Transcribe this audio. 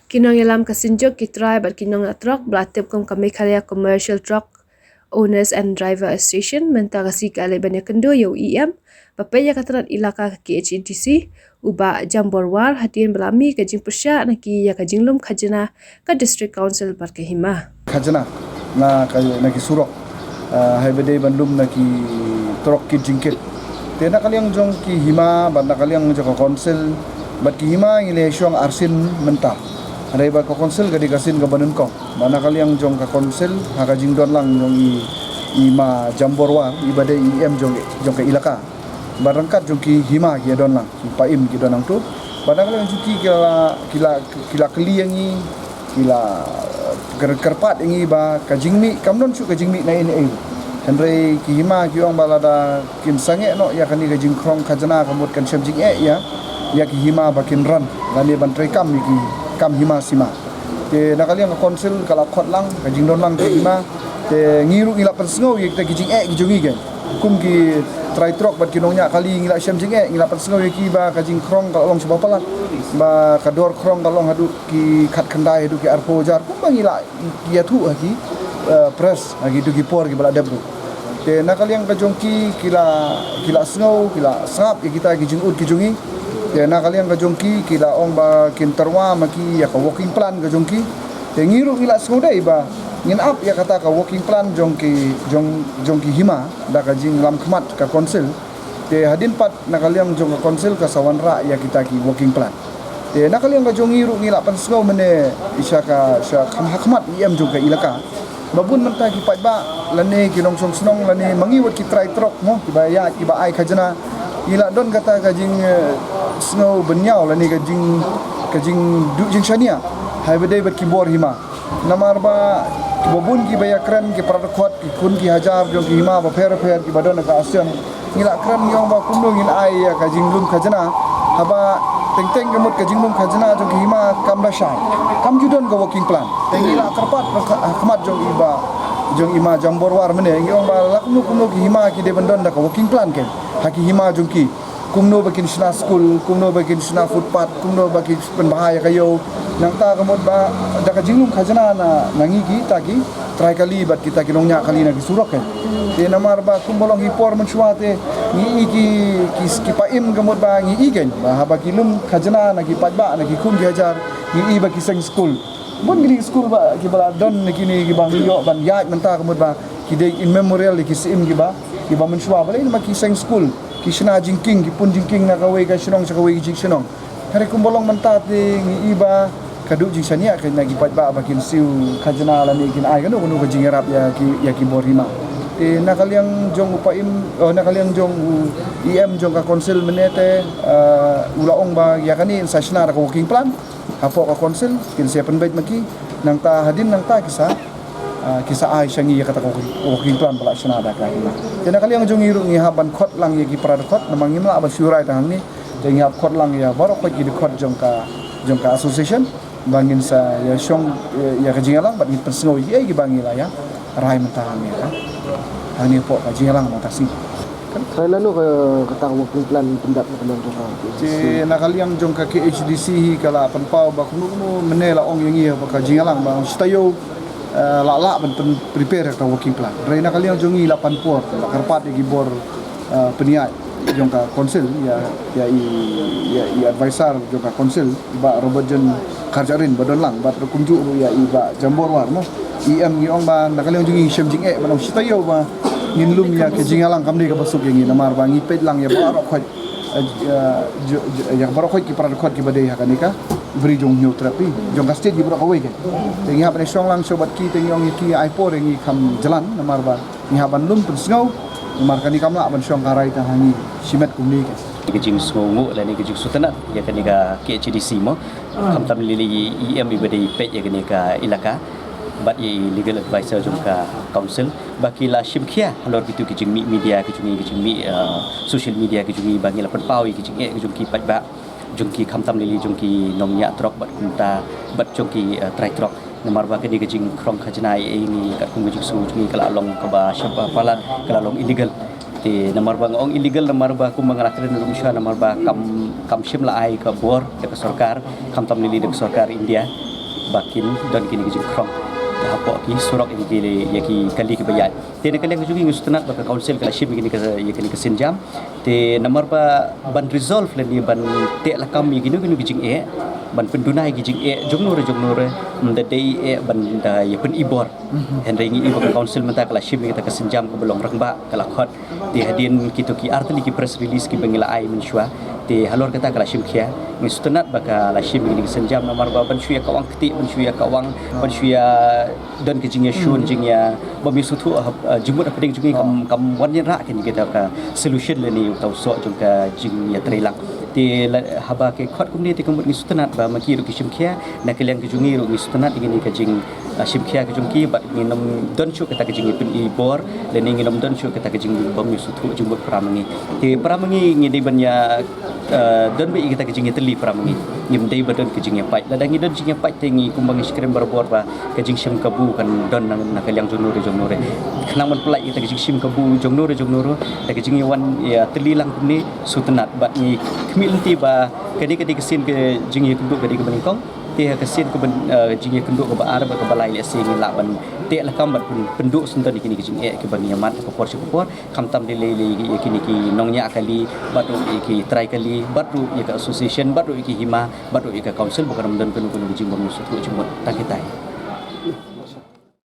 Kinong yalam kasinjok kitrai bat kinong truck blatip kum Meghalaya Commercial Truck Owners and Driver Association menta kasi kale banyak kendo yo EM bapaya katrat ilaka KHDC uba jamborwar hatin belami kajing persya naki ya kajing lum khajana ka District Council bat Kohima khajana na kayo naki surok hai bede bandum naki trok ki jingkit tena kaliang jong ki hima bat na kaliang jong council bat ki hima ngile syong arsin menta ada ba ko konsil gadi gasin ga banun ko mana kaliang jong ka konsil ha ka jingdon lang jong ima jamborwa ibade IM jong ka ilaka barangkat jong ki hima ki don lang ki paim ki don lang tu badang kaliang juki kila keliangi kila kerpat ingi ba ka jingmi kamdon su ka jingmi na ini henry ki hima ki ong balada kin sange no ya kani ga jing krong khajana kamut kan shem jing ya ki hima ba kin ran lani ban trai kam ki kam hima sima te nakaliang konsil kala khot lang ka jingdon lang te hima te ngiru ila pensngau ye te kijing kijungi gen kum ki trai trok bat kinongnya kali ngila syam jing ngila pensngau ye ki ba ka jing krong ka long sebapalan ba ka dor krong ka long hadu ki khat khandai hadu ki arpo jar kum ba ngila ya thu ki press agi tu ki por ki bala debru te nakaliang ka jongki kila sngau kila sap ye kita ki jingud kijungi ya na kalian ka jongki kila ong ba kin terwa maki ya ka walking plan ka jongki te ngiru ila sngudai ba ngin up ya kata ka walking plan jongki hima da ka jing lam khmat ka konsil te hadin pat na kalian jong ka konsil ka sawanra ya kita ki walking plan te na kalian ka jong ngiru ngila pan sngau mene isya ka sya khmat IM jong ka ilaka babun menta ki pat ba lane ki long song snong lane mangiwat ki trai trok mo ki ba ya ki ba ai khajana ila don kata kajing snow benyau lani kajing du jing shania hai bedai ber kibor hima namar ba kibobun ki baya kran ki prakhot ki kun ki hajar jong ki hima ba fer ki badon ka asyam ngila kran yong ba kundu ngil ai ya kajing lum khajana haba teng gemut kajing lum khajana jong ki hima kam da shai kam judon ka working plan tengila karpat khmat jong ima jamborwar mene yong ba laknu ki hima ki de bandon da ka working plan ken haki hima jungki kumno bakin sna school kumno bakin sna footpath kumno bakin penbahaya kayo nang ta kamot ba daka jinglum khajana na nangi ki taki try kali bat kita kinongnya kali na gisurok kan te namar ba kumbolong hipor mensuate ni ki paim kamot ba ngi igen ba haba kilum khajana na ki patba na ki kum diajar ni ba ki seng school bon gini school ba ki bala don ni kini ki bang yo ban ya menta kamot ba ki de in memorial ki sim ki ba ki ba mensua balai ma ki seng school ki sna jingking ki pun jingking na kawai ka shnong sa kawai jing shnong hari kumbolong menta te ngi iba kadu jing sania ka na gi pat ba bakin siu khajana la ni kin ai kanu kunu ka jing rap ya ki borima te na kaliang jong upaim na kaliang jong IM jong ka konsil menete ulaong ba ya kani sa sna ka working plan hapo ka konsil kin sepen bait maki nang ta hadin nang ta kisah ai syangi ya kata working plan pala syana ada ka hima tena kali yang jong iru ngi haban khot lang ye ki parad khot namang imla ba syurai tang ni jeng hab khot lang ya baro khot gi khot jong ka association bangin sa ya syong ya ka jingalang bat ni persngoi ye gi bangila ya rai mentang ya kan ani po ka jingalang matasi kan kala no kata working plan pendak kenang jong je na kali yang jong ka KHDC kala panpau ba kunu menela ong yang ye ba ka jingalang ba stayo lak ben prepare ka working plan reina kaliang jongi 8 por karpat gi bor peniat jong ka konsil ya advisor jong ka konsil ba Robert John Karjarin badon lang ba kunju ya iba jambor war mo IM gi ong ba nakaliang jongi shem jing banong sitayo ba nginlum ya ke jingalang kamde ka basuk yang namar ba ngi pet lang ya ba khot ya baro khot ki parad khot ki badai hakanika beri jong new terapi jong kastet di bro kawai ke tengi hab ne song lang sobat ki tengi ong ki iPod ngi kam jalan namar ba ngi haban lum pensngau namar kani kam la ban song karai ta hangi simet kumni ke jing songu la ni jing sutana ya kani ka KHDC mo kam tam lili IM ibadi pet ya kani ka ilaka bat ye legal advisor jong ka council baki la shimkhia halor bitu ki jing media ki jing social media ki jing bangi la pan pawi ki jing ki pat ba jungki khamtam lili jungki nomnya trok bat kunta bat jungki trai trok namar ba ke di gajing krong khajna ini kat kum gajing su jungki kala long ka ba syaba palan kala long illegal te namar ba ong illegal namar ba kum mangrakren dum sha namar ba kam shim la ai ka bor ke sarkar khamtam lili de sarkar India bakin dan kini kijing krong apa ki surak ini ki kali ke bayat te ne kali ke jugi ngustenat baka council kala ship kini ke sinjam te nomor ba ban resolve le ni ban te la kam mi ginu kijing ban pendunai kijing jongnore mendadai ban da ya pen ibor henrengi ibor council menta kala ship kita ke sinjam ke belong rangba kala khot te hadin kitu ki artli ki press release ki bangila ai menshwa te halor kata kala shim khia ngustenat baka la ship kini ke sinjam nomor ba ban shuya kawang keti ban shuya kawang ban shuya dan kijingnya shun jingnya bami sutu jumut apa ding jungi kam wan ra kan kita ka solution le ni tau so jung ka jing ya trelang ti haba ke khot kumni ti kumut ngisutanat ba maki ru kishim khia na kalian ke jungi ru ngisutanat ingin ka jing shim khia ke jungki ba nginom don chu kata ke jing pin i bor le ni nginom don chu kata ke jing bami sutu jumut pramangi ti pramangi ngidi banya don bi kita ke jing teli pramangi ngim dei badon ke jing pai la dangi don jing pai tengi kumbang skrim barbor ba ke jing shim kabu kan don na kalian jonore kenang man pelai kita ke shim kabu jonore da ke jing wan ya teli lang kumni sutanat ba ni kemilti ba kadi kesin ke jing kenduk kadi ke beningkong te kesin ke jing kenduk ke ba arab ke balai le sing la ban te la kam bat penduk suntan kini ke jing ke ban yamat ke por kam tam de le kini ki nongnya kali batu ki try kali batu ya ke association batu ki hima batu ka council bukan mendan kenu jing bam sutu jumut tak kita